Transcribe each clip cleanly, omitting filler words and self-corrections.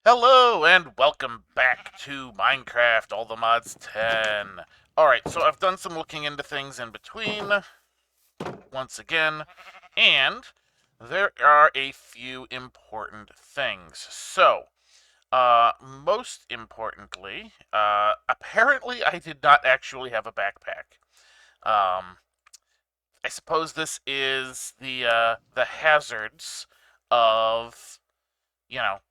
Hello and welcome back to Minecraft All the Mods 10. Alright, so I've done some looking into things in between, once again, and there are a few important things. Most importantly, apparently I did not actually have a backpack. Um, I suppose this is the hazards of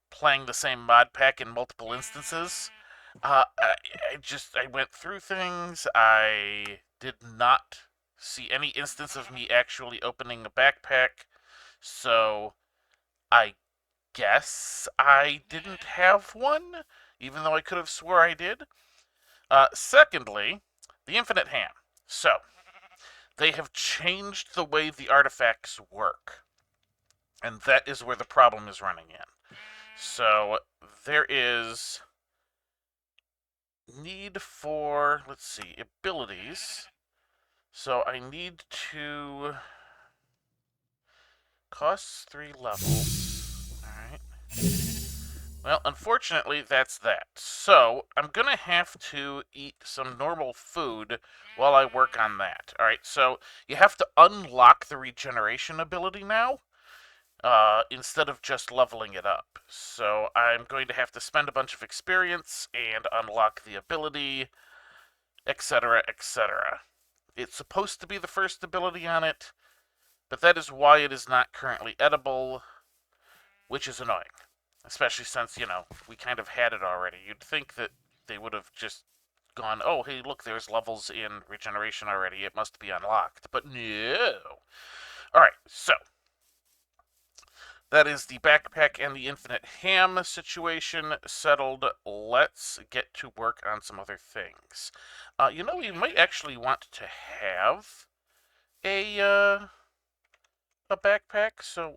playing the same mod pack in multiple instances. I went through things. I did not see any instance of me actually opening a backpack, so I guess I didn't have one, even though I could have swore I did. Secondly, the infinite ham. So, they have changed the way the artifacts work, and that is where the problem is running in. So, there is need for, let's see, abilities. So I need to costs 3 levels. Alright. Well, unfortunately, that's that. So I'm gonna have to eat some normal food while I work on that. Alright, so you have to unlock the regeneration ability now, instead of just leveling it up. So I'm going to have to spend a bunch of experience and unlock the ability, etc., etc. It's supposed to be the first ability on it, but that is why it is not currently edible, which is annoying. Especially since, we kind of had it already. You'd think that they would have just gone, oh, hey, look, there's levels in regeneration already. It must be unlocked. But no. Alright, so that is the backpack and the infinite ham situation settled. Let's get to work on some other things. We might actually want to have a backpack. So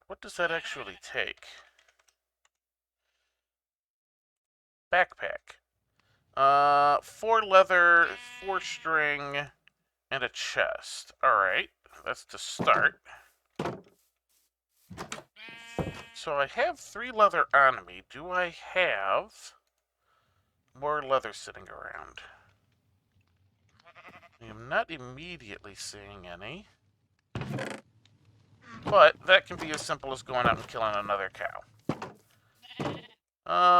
what does that actually take? Backpack. 4 leather, 4 string, and a chest. All right, that's to start. So I have 3 leather on me. Do I have more leather sitting around? I am not immediately seeing any. But that can be as simple as going out and killing another cow.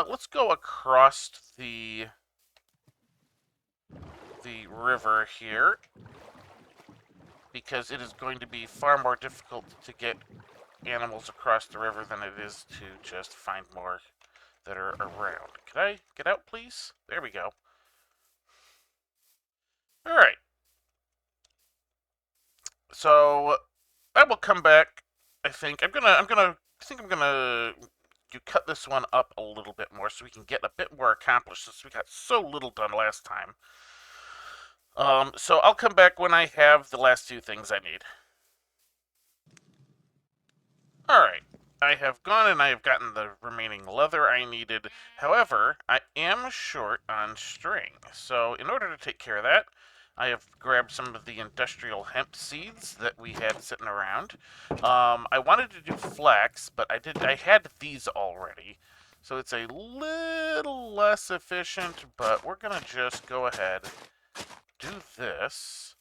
Let's go across the river here, because it is going to be far more difficult to get animals across the river than it is to just find more that are around. Could I get out, please? There we go. All right. So I will come back. I think I'm gonna cut this one up a little bit more so we can get a bit more accomplished, since we got so little done last time. So I'll come back when I have the last 2 things I need. Alright, I have gone and I have gotten the remaining leather I needed. However, I am short on string. So in order to take care of that, I have grabbed some of the industrial hemp seeds that we had sitting around. I wanted to do flax, but I had these already. So it's a little less efficient, but we're gonna just go ahead, do this.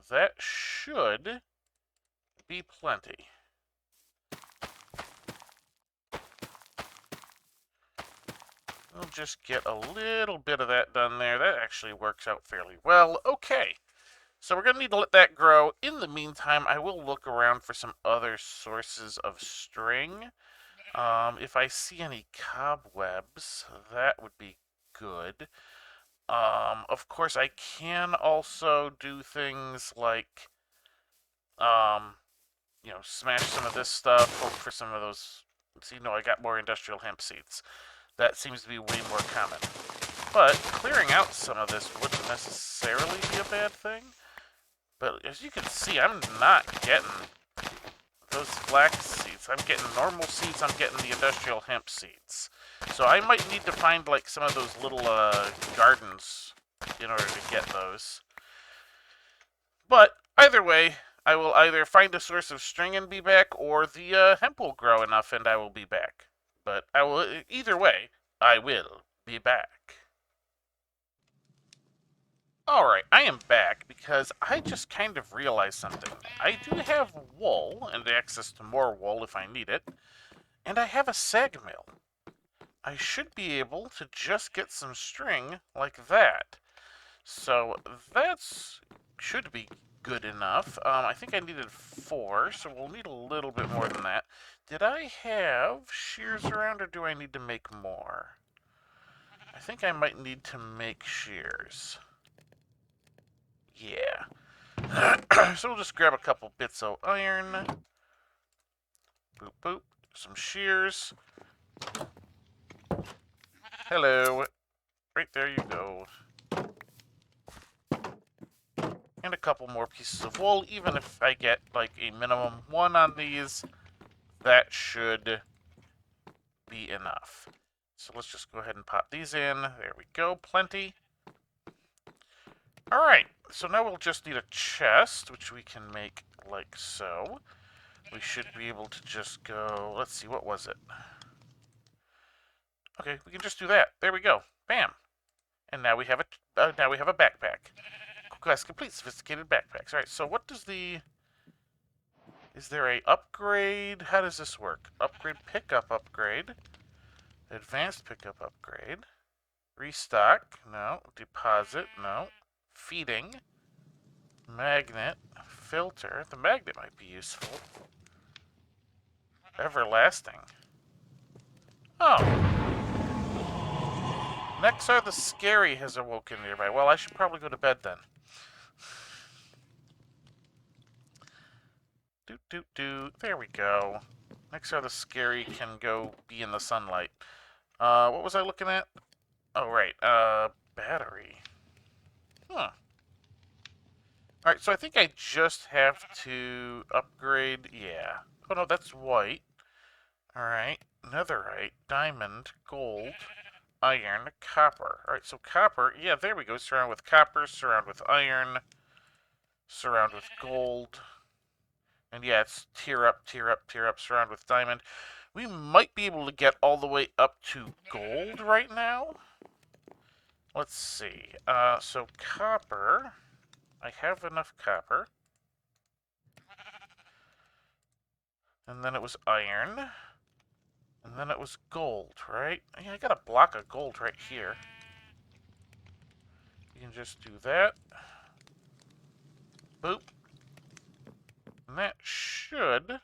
That should be plenty. We'll just get a little bit of that done there. That actually works out fairly well. Okay, so we're going to need to let that grow. In the meantime, I will look around for some other sources of string. If I see any cobwebs, that would be good. Of course, I can also do things like, smash some of this stuff, hope for some of those. See, no, I got more industrial hemp seeds. That seems to be way more common. But clearing out some of this wouldn't necessarily be a bad thing. But as you can see, I'm not getting those flax seeds. I'm getting normal seeds, I'm getting the industrial hemp seeds. So I might need to find like some of those little gardens in order to get those. But either way, I will either find a source of string and be back, or the hemp will grow enough and I will be back. But I will, either way, I will be back. Alright, I am back because I just kind of realized something. I do have wool and access to more wool if I need it, and I have a sag mill. I should be able to just get some string like that. So that's should be good enough. I think I needed 4, so we'll need a little bit more than that. Did I have shears around, or do I need to make more? I think I might need to make shears. Yeah. So we'll just grab a couple bits of iron. Boop, boop. Some shears. Hello. Right there you go. And a couple more pieces of wool. Even if I get like a minimum 1 on these, that should be enough. So let's just go ahead and pop these in. There we go. Plenty. Alright, so now we'll just need a chest, which we can make like so. We should be able to just go... Let's see, what was it? Okay, we can just do that. There we go. Bam. And now we have a backpack. Quest complete. Sophisticated backpacks. Alright, so what does the... Is there a upgrade? How does this work? Upgrade pickup upgrade. Advanced pickup upgrade. Restock. No. Deposit. No. Feeding. Magnet. Filter. The magnet might be useful. Everlasting. Oh. Nexar the Scary has awoken nearby. Well, I should probably go to bed then. There we go. Nexar the Scary can go be in the sunlight. What was I looking at? Oh, right. Battery. Huh. Alright, so I think I just have to upgrade... Yeah. Oh, no, that's white. Alright. Netherite. Diamond. Gold. Iron. Copper. Alright, so copper... Yeah, there we go. Surround with copper. Surround with iron. Surround with gold. And yeah, it's tier up, tier up, tier up. Surround with diamond. We might be able to get all the way up to gold right now. Let's see. So copper... I have enough copper. And then it was iron. And then it was gold, right? Yeah, I got a block of gold right here. You can just do that. Boop. And that should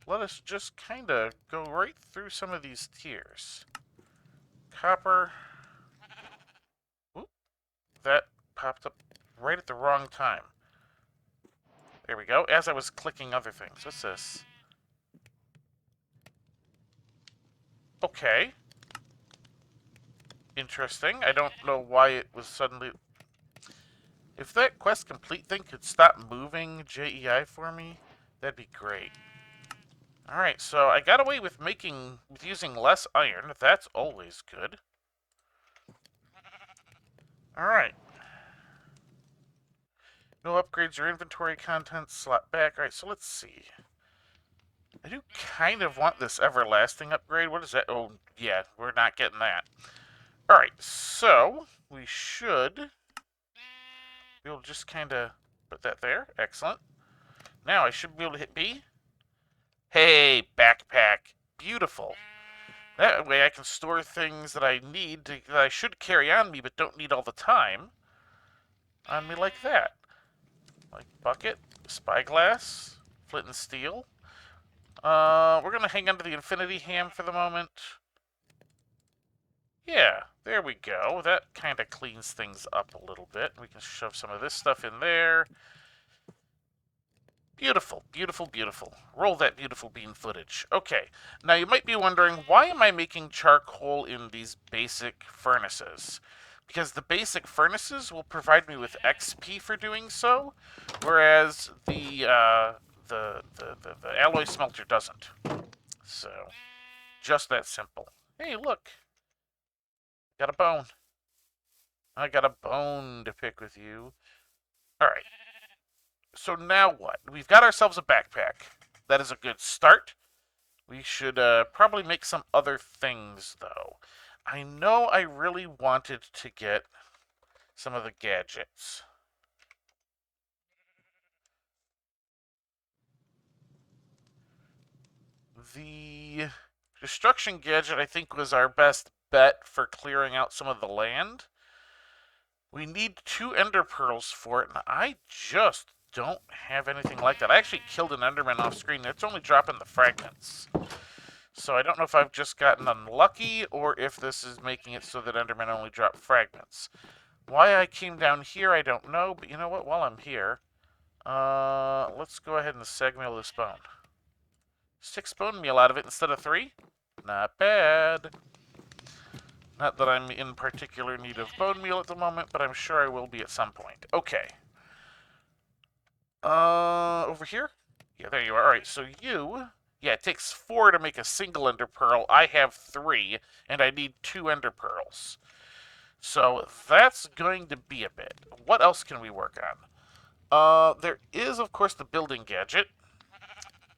let us just kind of go right through some of these tiers. Copper. Whoop. That popped up right at the wrong time. There we go, as I was clicking other things. What's this? Okay. Interesting. I don't know why it was suddenly... If that quest complete thing could stop moving JEI for me, that'd be great. Alright, so I got away with using less iron. That's always good. Alright. No upgrades or inventory contents. Slot back. Alright, so let's see. I do kind of want this everlasting upgrade. What is that? Oh, yeah, we're not getting that. Alright, so we should be able to just kind of put that there. Excellent. Now I should be able to hit B. Hey, backpack. Beautiful. That way I can store things that I need, that I should carry on me but don't need all the time, on me like that. Like bucket, spyglass, flint and steel. We're going to hang on to the infinity ham for the moment. Yeah, there we go. That kind of cleans things up a little bit. We can shove some of this stuff in there. Beautiful, beautiful, beautiful. Roll that beautiful bean footage. Okay, now you might be wondering, why am I making charcoal in these basic furnaces? Because the basic furnaces will provide me with XP for doing so, whereas the alloy smelter doesn't. So, just that simple. Hey, look. Got a bone. I got a bone to pick with you. Alright. So now what? We've got ourselves a backpack. That is a good start. We should probably make some other things, though. I know I really wanted to get some of the gadgets. The destruction gadget, I think, was our best bet for clearing out some of the land. We need 2 ender pearls for it, and I just don't have anything like that. I actually killed an enderman off screen. It's only dropping the fragments. So I don't know if I've just gotten unlucky or if this is making it so that endermen only drop fragments. Why I came down here, I don't know, but you know what? While I'm here, let's go ahead and segmeal this bone. 6 bone meal out of it instead of 3? Not bad. Not that I'm in particular need of bone meal at the moment, but I'm sure I will be at some point. Okay. Over here? Yeah, there you are. Alright, so you... Yeah, it takes 4 to make a single ender pearl. I have 3, and I need 2 ender pearls. So that's going to be a bit. What else can we work on? There is, of course, the building gadget.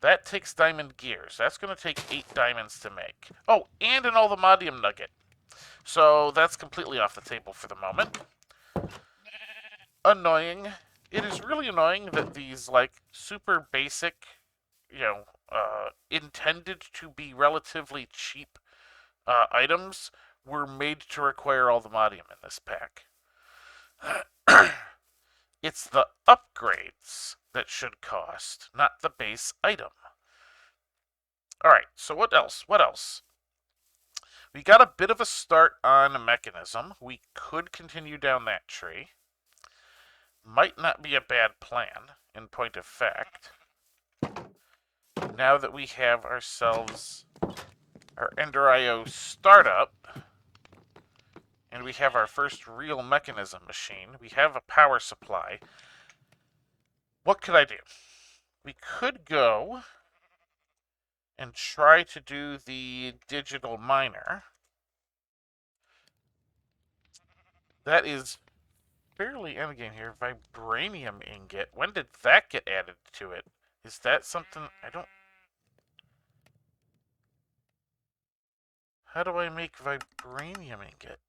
That takes diamond gears. That's going to take 8 diamonds to make. Oh, and an allthemodium nugget. So that's completely off the table for the moment. Annoying. It is really annoying that these, like, super basic, you know, intended to be relatively cheap items were made to require allthemodium in this pack. It's the upgrades that should cost, not the base item. Alright, so what else? What else? We got a bit of a start on a mechanism. We could continue down that tree. Might not be a bad plan, in point of fact. Now that we have ourselves our Ender.io startup, and we have our first real mechanism machine, we have a power supply. What could I do? We could go and try to do the digital miner. That is fairly endgame here. Vibranium ingot. When did that get added to it? Is that something I don't... How do I make vibranium ingot?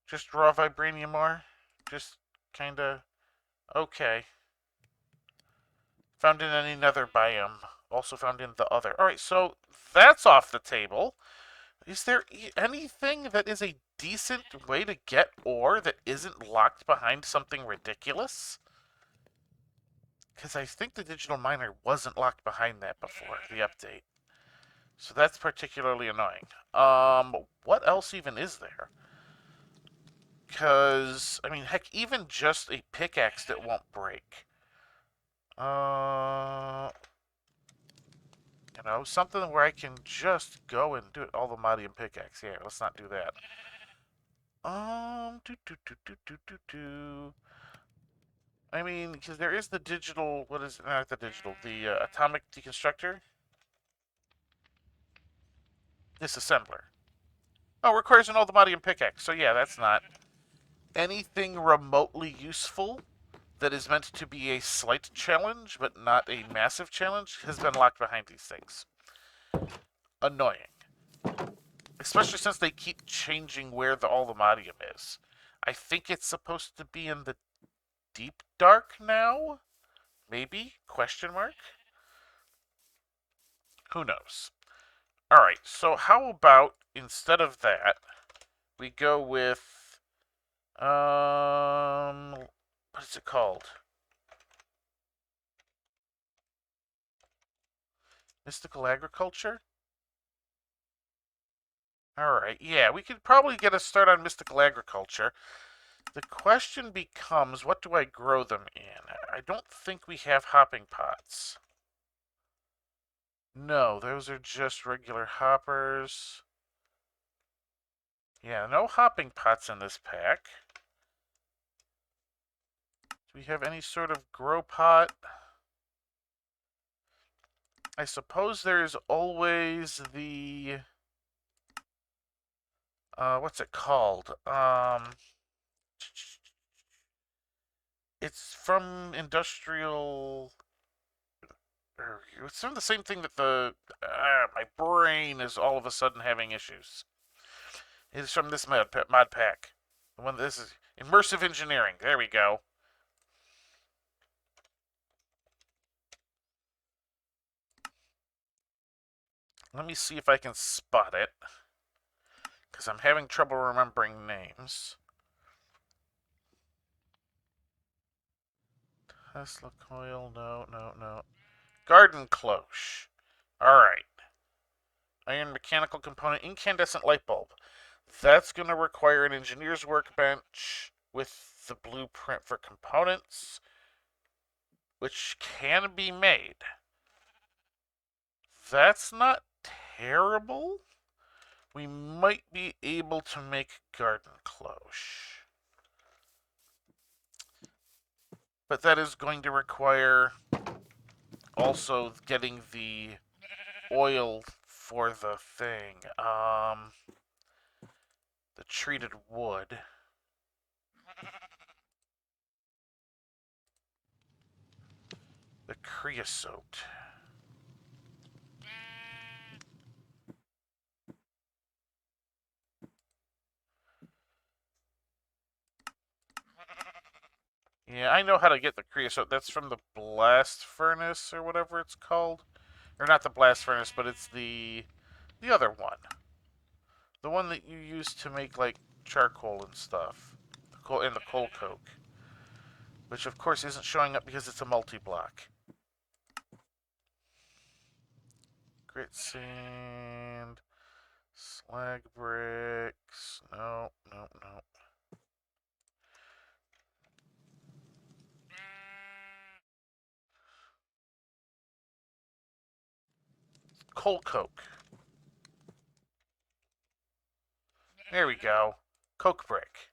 Just raw vibranium ore? Just kinda... Okay. Found in any nether biome. Also found in the other. Alright, so that's off the table. Is there anything that is a decent way to get ore that isn't locked behind something ridiculous? Because I think the digital miner wasn't locked behind that before the update. So that's particularly annoying. What else even is there? Because, I mean, heck, even just a pickaxe that won't break. You know, something where I can just go and do it. Allthemodium pickaxe. Yeah, let's not do that. I mean, because there is the digital, what is it? Not the digital, the atomic deconstructor. Disassembler. Oh, requires an allthemodium pickaxe. So yeah, that's not anything remotely useful that is meant to be a slight challenge, but not a massive challenge, has been locked behind these things. Annoying. Especially since they keep changing where the allthemodium is. I think it's supposed to be in the deep dark now? Maybe? Question mark? Who knows? Alright, so how about, instead of that, we go with, what is it called? Mystical agriculture? Alright, yeah, we could probably get a start on mystical agriculture. The question becomes, what do I grow them in? I don't think we have hopping pots. No, those are just regular hoppers. Yeah, no hopping pots in this pack. Do we have any sort of grow pot? I suppose there's always the... what's it called? It's from industrial. It's from the same thing that the. My brain is all of a sudden having issues. It's from this mod pack. The one. This is immersive engineering. There we go. Let me see if I can spot it, because I'm having trouble remembering names. Tesla coil, no. Garden cloche. Alright. Iron mechanical component, incandescent light bulb. That's going to require an engineer's workbench with the blueprint for components, which can be made. That's not terrible. We might be able to make garden cloche. But that is going to require also getting the oil for the thing. The treated wood. The creosote. Yeah, I know how to get the creosote. That's from the blast furnace or whatever it's called. Or not the blast furnace, but it's the other one. The one that you use to make like charcoal and stuff. The coal and the coal coke. Which of course isn't showing up because it's a multi-block. Grit sand, slag bricks. No. Coal coke. There we go. Coke brick.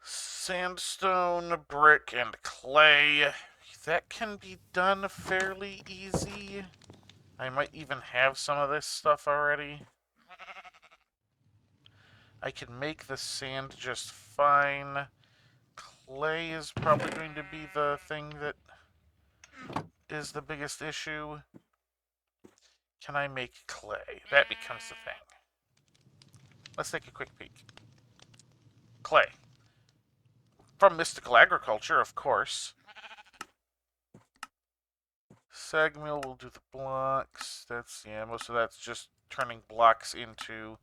Sandstone, brick, and clay. That can be done fairly easy. I might even have some of this stuff already. I can make the sand just fine. Clay is probably going to be the thing that is the biggest issue. Can I make clay? That becomes the thing. Let's take a quick peek. Clay. From Mystical Agriculture, of course. Sag mill will do the blocks. Most of that's just turning blocks into...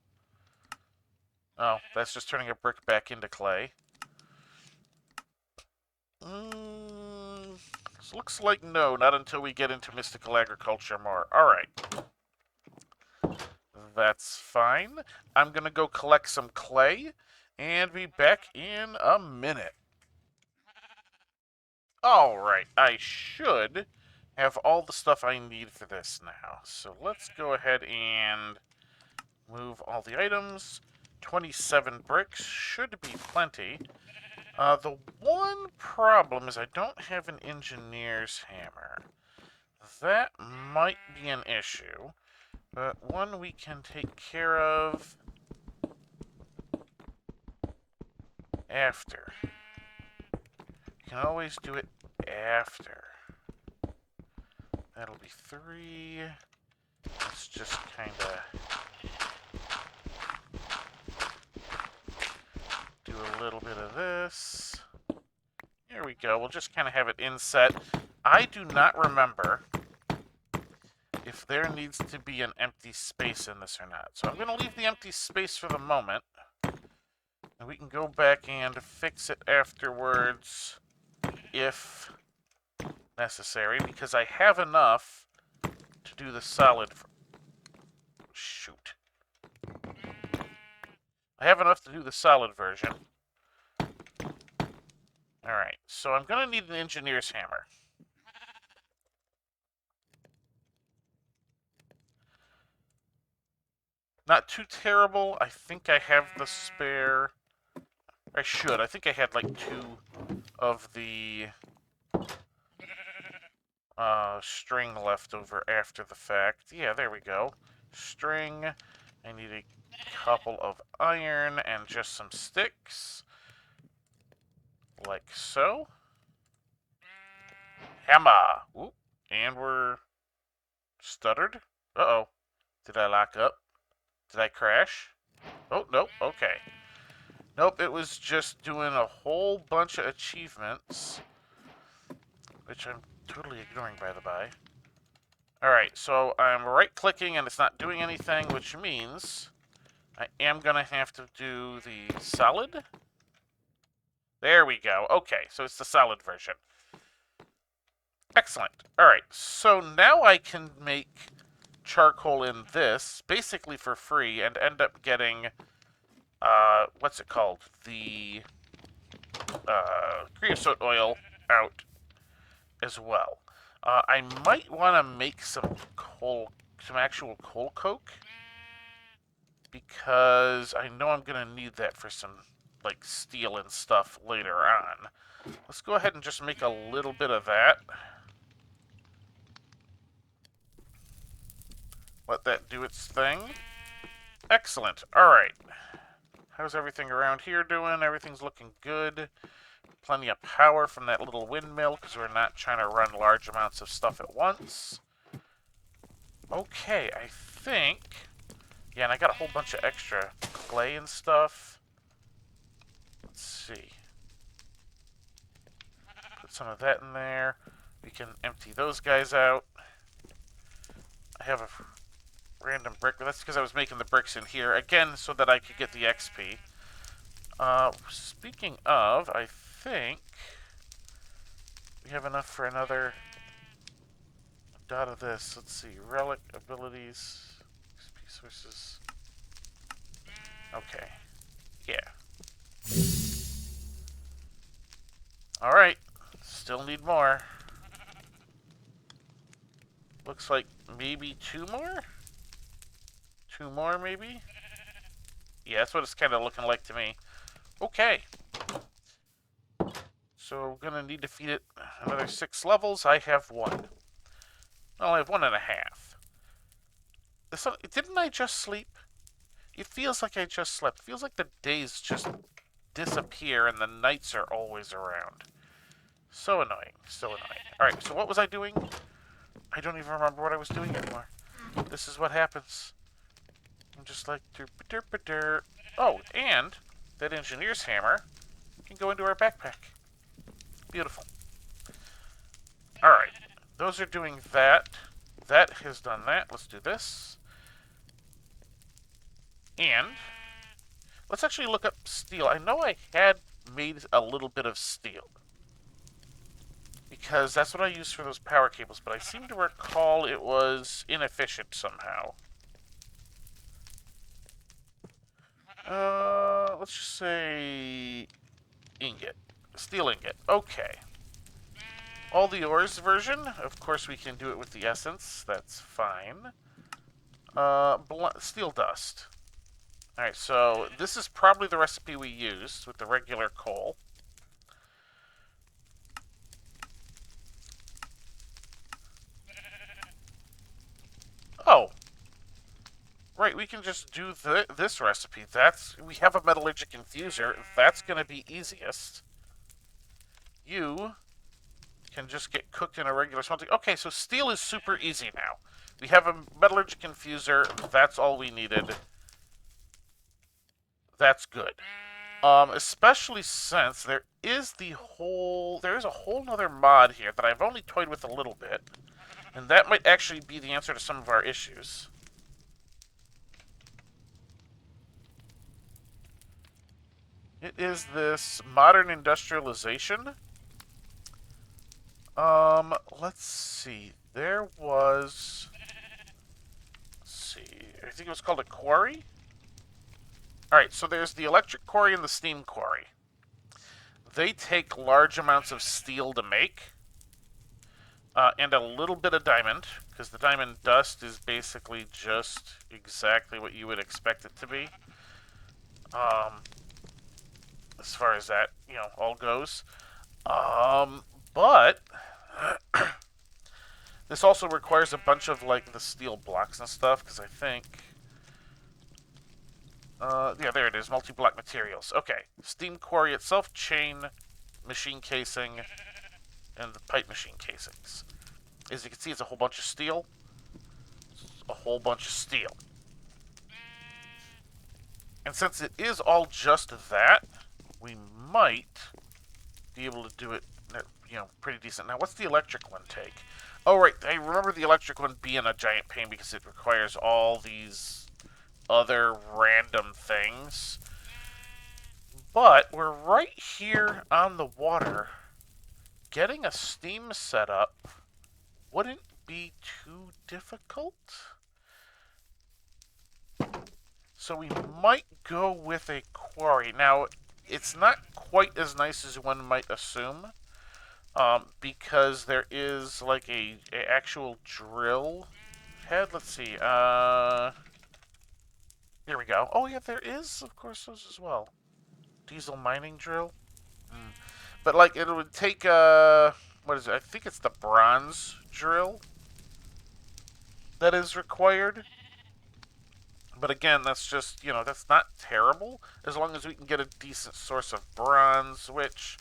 Oh, that's just turning a brick back into clay. Looks like no, not until we get into Mystical Agriculture more. Alright. That's fine. I'm gonna go collect some clay, and be back in a minute. Alright, I should have all the stuff I need for this now. So let's go ahead and move all the items. 27 bricks should be plenty. The one problem is I don't have an engineer's hammer. That might be an issue, but one we can take care of after. You can always do it after. That'll be 3. Let's just kind of do a little bit of this. Here we go. We'll just kind of have it inset. I do not remember if there needs to be an empty space in this or not. So I'm going to leave the empty space for the moment. And we can go back and fix it afterwards if necessary, because I have enough to do the solid... Shoot. I have enough to do the solid version. Alright, so I'm going to need an engineer's hammer. Not too terrible. I think I have the spare... I should. I think I had like 2 of the string left over after the fact. Yeah, there we go. String. I need a couple of iron and just some sticks. like so. Hammer! Ooh, and we're stuttered. Uh-oh. Did I lock up? Did I crash? Oh, nope, okay. Nope, it was just doing a whole bunch of achievements, which I'm totally ignoring, by the by. Alright, so I'm right-clicking and it's not doing anything, which means I am going to have to do the solid. There we go. Okay, so it's the solid version. Excellent. Alright, so now I can make charcoal in this, basically for free, and end up getting, what's it called? The, creosote oil out as well. I might want to make some actual coal coke, because I know I'm going to need that for some, like, steel and stuff later on. Let's go ahead and just make a little bit of that. Let that do its thing. Excellent. Alright. How's everything around here doing? Everything's looking good. Plenty of power from that little windmill, because we're not trying to run large amounts of stuff at once. Okay, I think... Yeah, and I got a whole bunch of extra clay and stuff. Let's see. Put some of that in there. We can empty those guys out. I have a random brick, but that's because I was making the bricks in here, again, so that I could get the XP. Speaking of, I think we have enough for another dot of this. Let's see, relic abilities, XP sources. Okay, yeah. Alright, still need more. Looks like maybe two more? Two more, maybe? Yeah, that's what it's kind of looking like to me. Okay. So, we're going to need to feed it another 6 levels. I have 1. Well, I have 1.5. Didn't I just sleep? It feels like I just slept. It feels like the days just disappear and the nights are always around. So annoying. So annoying. Alright, so what was I doing? I don't even remember what I was doing anymore. This is what happens. I'm just like... derp-a-derp-a-derp. Oh, and that engineer's hammer can go into our backpack. Beautiful. Alright. Those are doing that. That has done that. Let's do this. And let's actually look up steel. I know I had made a little bit of steel, because that's what I used for those power cables, but I seem to recall it was inefficient somehow. Let's just say ingot. Steel ingot. Okay. All the ores version. Of course we can do it with the essence. That's fine. Steel dust. Alright, so this is probably the recipe we used with the regular coal. Oh. Right, we can just do this recipe. We have a metallurgic infuser. That's going to be easiest. You can just get cooked in a regular smelting. Okay, so steel is super easy now. We have a metallurgic infuser. That's all we needed. That's good. Especially since there is a whole nother mod here that I've only toyed with a little bit, and that might actually be the answer to some of our issues. It is this modern industrialization. Let's see. There was... Let's see. I think it was called a quarry? Alright, so there's the electric quarry and the steam quarry. They take large amounts of steel to make. And a little bit of diamond, because the diamond dust is basically just exactly what you would expect it to be. As far as that, all goes. But this also requires a bunch of, like, the steel blocks and stuff, because I think... yeah, there it is, multi-block materials. Okay, steam quarry itself, chain, machine casing, and the pipe machine casings. As you can see, it's a whole bunch of steel. A whole bunch of steel. And since it is all just that, we might be able to do it, pretty decent. Now, what's the electric one take? Oh, right. I remember the electric one being a giant pain because it requires all these other random things. But we're right here on the water. Getting a steam set up wouldn't be too difficult. So we might go with a quarry. Now, it's not quite as nice as one might assume, because there is like a actual drill head. Let's see. Here we go. Oh yeah, there is, of course, those as well. Diesel mining drill. But like, it would take what is it? I think it's the bronze drill that is required. But again, that's just, that's not terrible, as long as we can get a decent source of bronze, which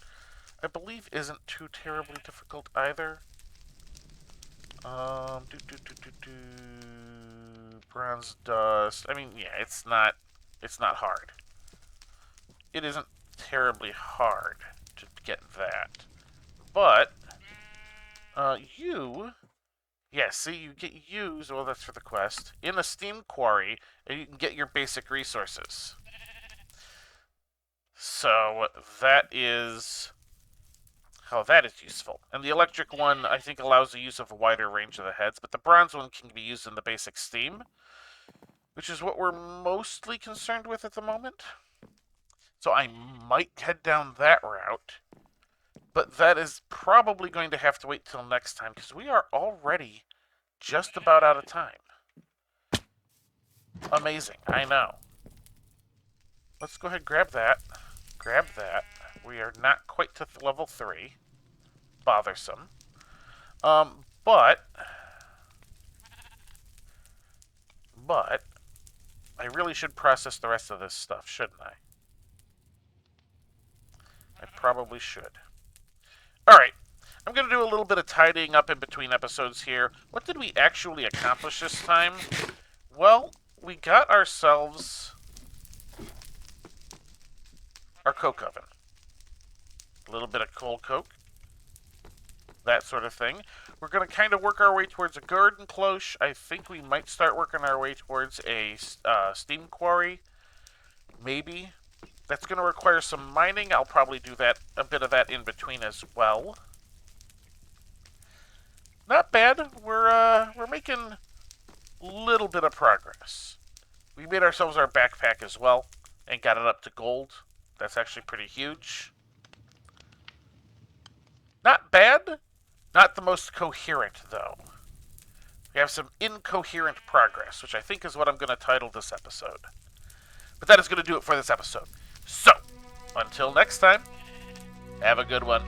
I believe isn't too terribly difficult either. Bronze dust. I mean, yeah, it's not hard. It isn't terribly hard to get that. But, yeah, see, you get used, well, that's for the quest, in a steam quarry, and you can get your basic resources. So, that is how that is useful. And the electric one, I think, allows the use of a wider range of the heads, but the bronze one can be used in the basic steam, which is what we're mostly concerned with at the moment. So I might head down that route, but that is probably going to have to wait till next time, because we are already just about out of time. Amazing, I know. Let's go ahead and grab that. Grab that. We are not quite to level 3. Bothersome. But I really should process the rest of this stuff, shouldn't I? I probably should. Alright, I'm going to do a little bit of tidying up in between episodes here. What did we actually accomplish this time? Well, we got ourselves our coke oven. A little bit of coal coke. That sort of thing. We're going to kind of work our way towards a garden cloche. I think we might start working our way towards a steam quarry. Maybe. That's going to require some mining. I'll probably do a bit of that in between as well. Not bad. We're making a little bit of progress. We made ourselves our backpack as well and got it up to gold. That's actually pretty huge. Not bad. Not the most coherent, though. We have some incoherent progress, which I think is what I'm going to title this episode. But that is going to do it for this episode. So, until next time, have a good one.